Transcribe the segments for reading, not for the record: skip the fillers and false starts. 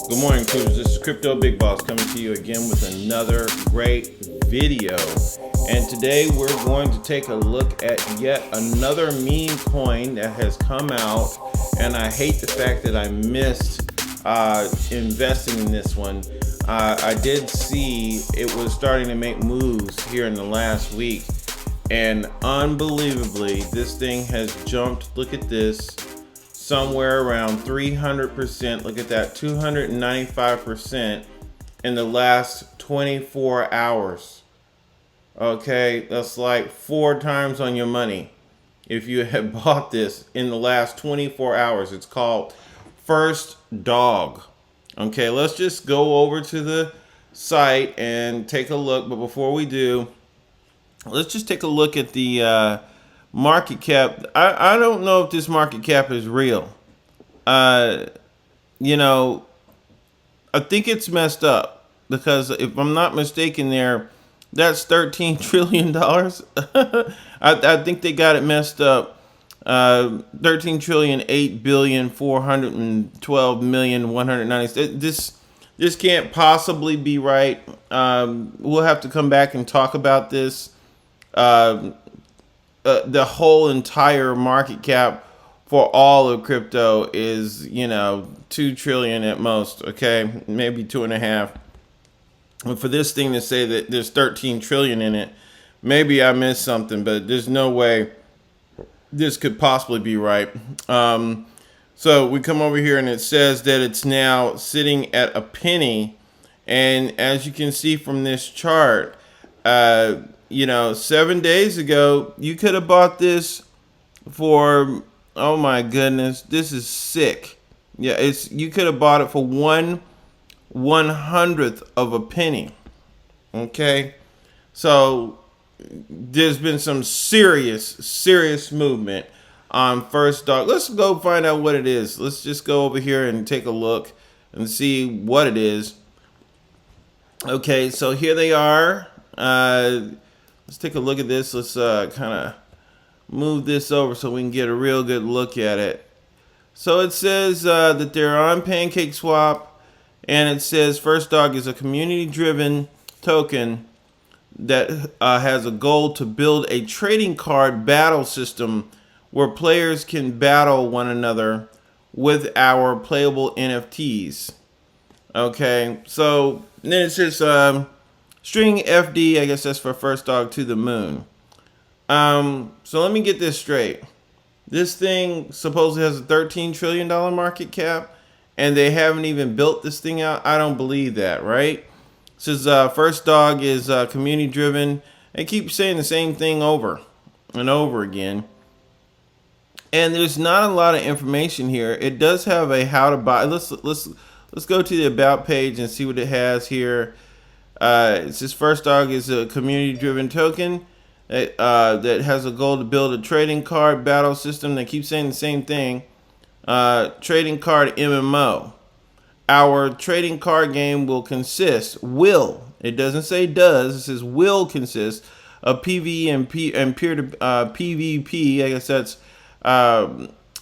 Good morning, Cougars. This is Crypto Big Boss coming to you again with another great video. And today we're going to take a look at yet another meme coin that has come out. And I hate the fact that I missed investing in this one. I did see it was starting to make moves here in the last week. And unbelievably, this thing has jumped. Look at this. Somewhere around 300%. Look at that, 295% in the last 24 hours. Okay, that's like 4 times on your money if you had bought this in the last 24 hours. It's called First Dog. Okay, let's just go over to the site and take a look. But before we do, let's just take a look at the market cap. I don't know if this market cap is real. You know, I think it's messed up because if I'm not mistaken that's $13 trillion. I think they got it messed up. 13 trillion, 8 billion, 412 million, 190. This can't possibly be right. We'll have to come back and talk about this. The whole entire market cap for all of crypto is, 2 trillion at most. Okay, maybe 2.5. But for this thing to say that there's 13 trillion in it, maybe I missed something, but there's no way this could possibly be right. So we come over here and it says that it's now sitting at a penny. And as you can see from this chart, 7 days ago, you could have bought this for, oh my goodness, this is sick. Yeah, you could have bought it for 1/100th of a penny. Okay, so there's been some serious movement on First Dog. Let's go find out what it is. Let's just go over here and take a look and see what it is. Okay, so here they are. Let's take a look at this. Let's kind of move this over so we can get a real good look at it. So it says that they're on PancakeSwap, and it says First Dog is a community-driven token that has a goal to build a trading card battle system where players can battle one another with our playable NFTs. Okay, so then it says string FD, I guess that's for First Dog to the moon. So let me get this straight. This thing supposedly has a $13 trillion market cap, and they haven't even built this thing out. I don't believe that, right? It says First Dog is community driven. They keep saying the same thing over and over again. And there's not a lot of information here. It does have a how to buy. Let's go to the about page and see what it has here. It says First Dog is a community-driven token that has a goal to build a trading card battle system. They keep saying the same thing. Trading card MMO. Our trading card game will it doesn't say does, it says will consist of PvE and peer to PvP. I guess that's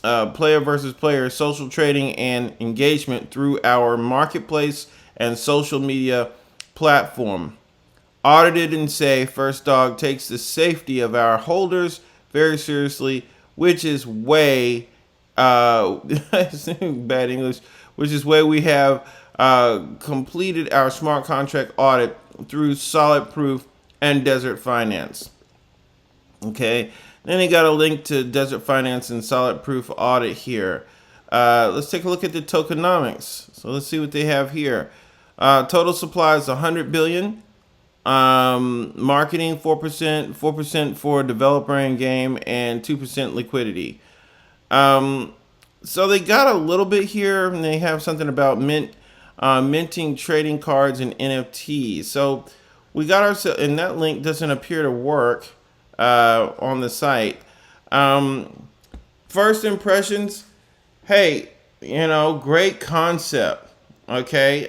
player versus player, social trading and engagement through our marketplace and social media platform. Audited and safe, First Dog takes the safety of our holders very seriously, which is way bad English, which is way we have completed our smart contract audit through Solid Proof and Desert Finance. Okay, then they got a link to Desert Finance and Solid Proof audit here. Let's take a look at the tokenomics. So let's see what they have here. Total supply is 100 billion. Marketing 4% for developer and game, and 2% liquidity. So they got a little bit here, and they have something about minting trading cards and NFTs. So we got ourselves, and that link doesn't appear to work on the site. First impressions, hey, great concept. Okay,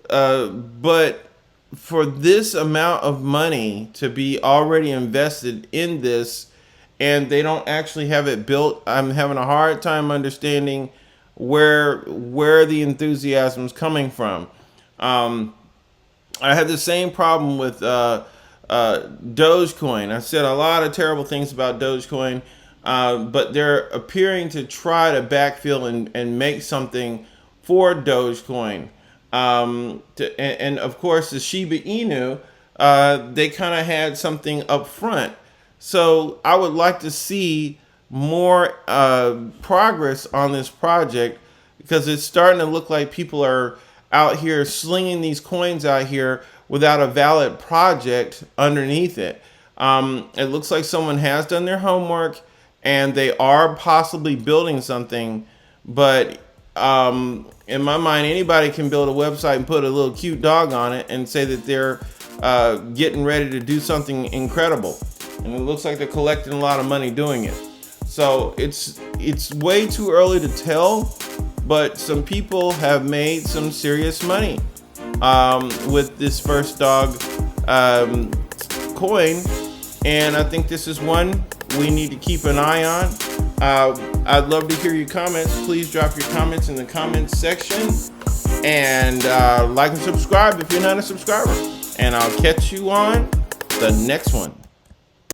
but for this amount of money to be already invested in this, and they don't actually have it built, I'm having a hard time understanding where the enthusiasm is coming from. I had the same problem with Dogecoin. I said a lot of terrible things about Dogecoin, but they're appearing to try to backfill and make something for Dogecoin. And of course, the Shiba Inu, they kind of had something up front. So I would like to see more progress on this project, because it's starting to look like people are out here slinging these coins out here without a valid project underneath it. It looks like someone has done their homework and they are possibly building something, but in my mind, anybody can build a website and put a little cute dog on it and say that they're getting ready to do something incredible. And it looks like they're collecting a lot of money doing it. So it's way too early to tell, but some people have made some serious money with this First Dog coin, and I think this is one we need to keep an eye on. I'd love to hear your comments. Please drop your comments in the comments section, and like and subscribe if you're not a subscriber. And I'll catch you on the next one.